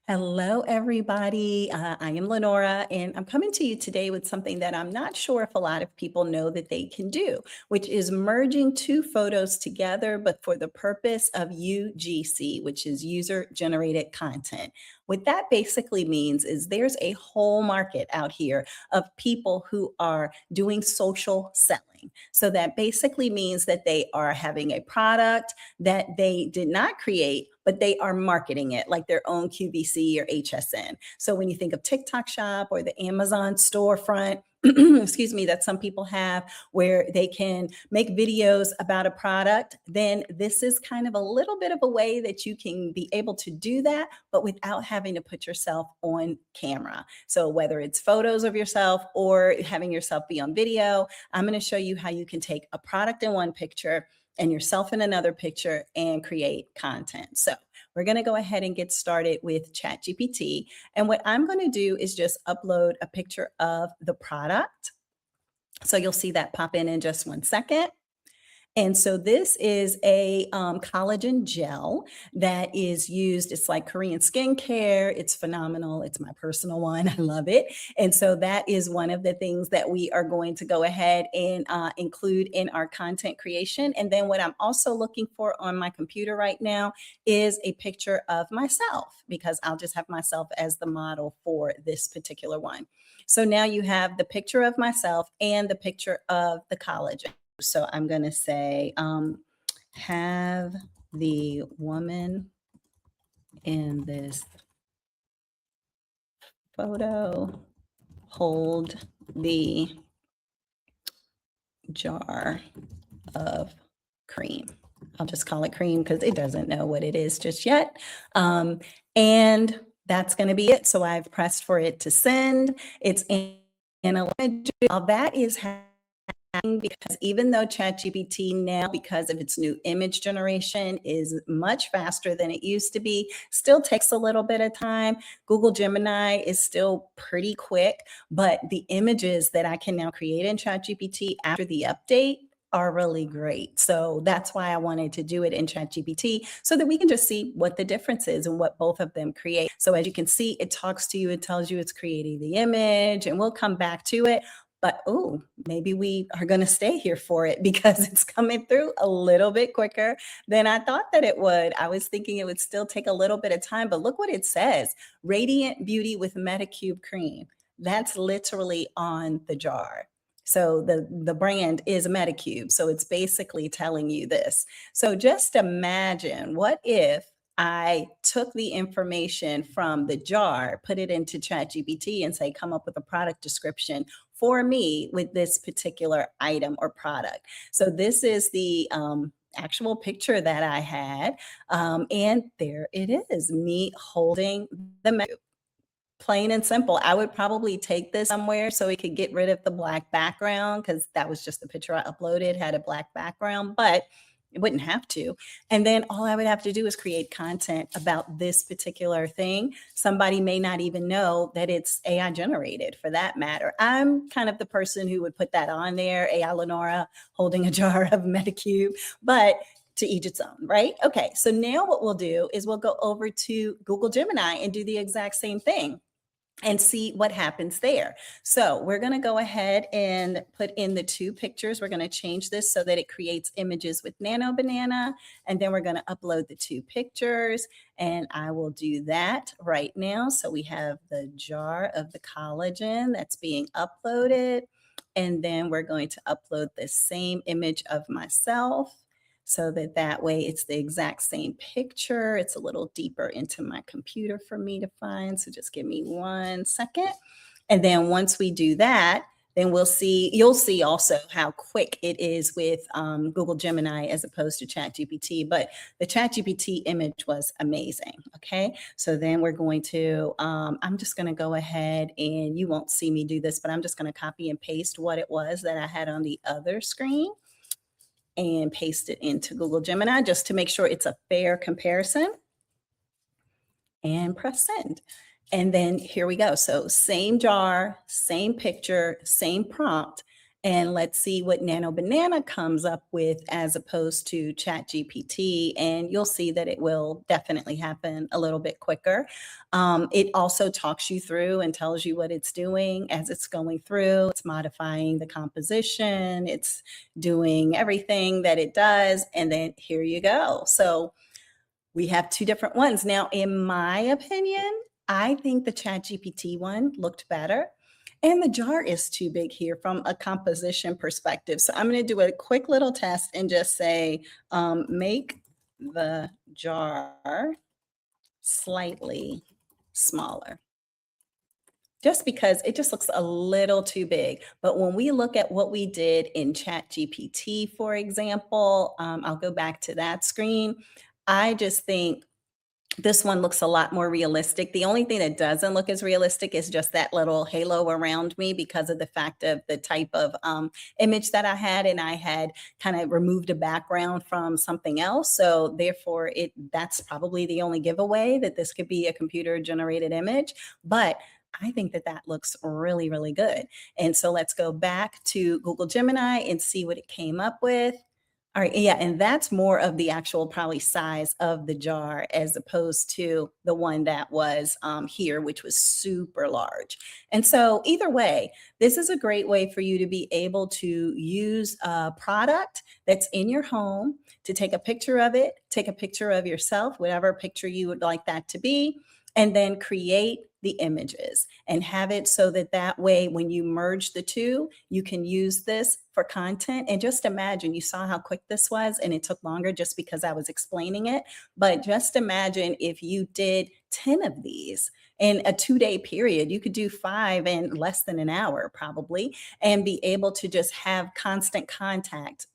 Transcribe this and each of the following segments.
Hello, everybody. I am Lenora, and I'm coming to you today with something that I'm not sure if a lot of people know that they can do, which is merging two photos together, but for the purpose of UGC, which is user generated content. What that basically means is there's a whole market out here of people who are doing social selling. So that basically means that they are having a product that they did not create, but they are marketing it like their own QVC or HSN. So when you think of TikTok Shop or the Amazon storefront, excuse me, that some people have where they can make videos about a product, then this is kind of a little bit of a way that you can be able to do that, but without having to put yourself on camera. So whether it's photos of yourself or having yourself be on video, I'm going to show you how you can take a product in one picture and yourself in another picture and create content. So we're going to go ahead and get started with ChatGPT. And what I'm going to do is just upload a picture of the product. So you'll see that pop in just 1 second. And so this is a collagen gel that is used. It's like Korean skincare. It's phenomenal. It's my personal one. I love it. And so that is one of the things that we are going to go ahead and include in our content creation. And then what I'm also looking for on my computer right now is a picture of myself, because I'll just have myself as the model for this particular one. So now you have the picture of myself and the picture of the collagen. So I'm going to say, have the woman in this photo hold the jar of cream. I'll just call it cream because it doesn't know what it is just yet. And that's going to be it. So I've pressed for it to send. It's in a image. That is how, because even though ChatGPT now, because of its new image generation, is much faster than it used to be, still takes a little bit of time. Google Gemini is still pretty quick, but the images that I can now create in ChatGPT after the update are really great. So that's why I wanted to do it in ChatGPT, so that we can just see what the difference is and what both of them create. So as you can see, it talks to you, it tells you it's creating the image, and we'll come back to it. But oh, maybe we are going to stay here for it because it's coming through a little bit quicker than I thought that it would. I was thinking it would still take a little bit of time, but look what it says: Radiant Beauty with Metacube Cream. That's literally on the jar. So the brand is Metacube. So it's basically telling you this. So just imagine, what if I took the information from the jar, put it into ChatGPT and say, come up with a product description for me with this particular item or product. So this is the actual picture that I had. And there it is, me holding the plain and simple. I would probably take this somewhere so it could get rid of the black background, because that was just the picture I uploaded, had a black background, but it wouldn't have to. And then all I would have to do is create content about this particular thing. Somebody may not even know that it's AI generated, for that matter. I'm kind of the person who would put that on there, AI Lenora holding a jar of Metacube, but to each its own, right? Okay, so now what we'll do is we'll go over to Google Gemini and do the exact same thing and see what happens there. So we're going to go ahead and put in the two pictures. We're going to change this so that it creates images with Nano Banana, and then we're going to upload the two pictures, and I will do that right now. So we have the jar of the collagen that's being uploaded, and then we're going to upload the same image of myself, so that way it's the exact same picture. It's a little deeper into my computer for me to find. So just give me 1 second. And then once we do that, then you'll see also how quick it is with Google Gemini as opposed to ChatGPT. But the ChatGPT image was amazing. Okay, so then we're going to, I'm just going to go ahead, and you won't see me do this, but I'm just going to copy and paste what it was that I had on the other screen and paste it into Google Gemini just to make sure it's a fair comparison, and press send. And then here we go. So same jar, same picture, same prompt. and let's see what Nano Banana comes up with as opposed to ChatGPT. And you'll see that it will definitely happen a little bit quicker. It also talks you through and tells you what it's doing as it's going through. It's modifying the composition, it's doing everything that it does. And then here you go. So we have two different ones. Now, in my opinion, I think the ChatGPT one looked better. And the jar is too big here from a composition perspective. So I'm going to do a quick little test and just say, make the jar slightly smaller. Just because it just looks a little too big. But when we look at what we did in ChatGPT, for example, I'll go back to that screen. I just think this one looks a lot more realistic. The only thing that doesn't look as realistic is just that little halo around me because of the fact of the type of image that I had, and I had kind of removed a background from something else. So therefore, that's probably the only giveaway that this could be a computer generated image. But I think that that looks really, really good. And so let's go back to Google Gemini and see what it came up with. All right, yeah, and that's more of the actual probably size of the jar as opposed to the one that was here, which was super large. And so either way, this is a great way for you to be able to use a product that's in your home, to take a picture of it, take a picture of yourself, whatever picture you would like that to be, and then create the images and have it so that that way when you merge the two, you can use this for content. And just imagine, you saw how quick this was, and it took longer just because I was explaining it. But just imagine if you did 10 of these in a 2-day period. You could do 5 in less than an hour probably, and be able to just have constant content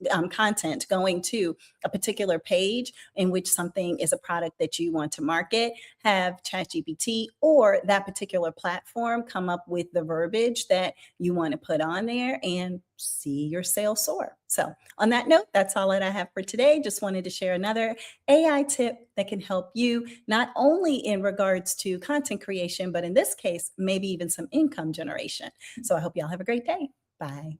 going to a particular page in which something is a product that you want to market. Have ChatGPT or that particular platform come up with the verbiage that you want to put on there and see your sales soar. So on that note, that's all that I have for today. Just wanted to share another AI tip that can help you not only in regards to content creation, but in this case, maybe even some income generation. So I hope y'all have a great day. Bye.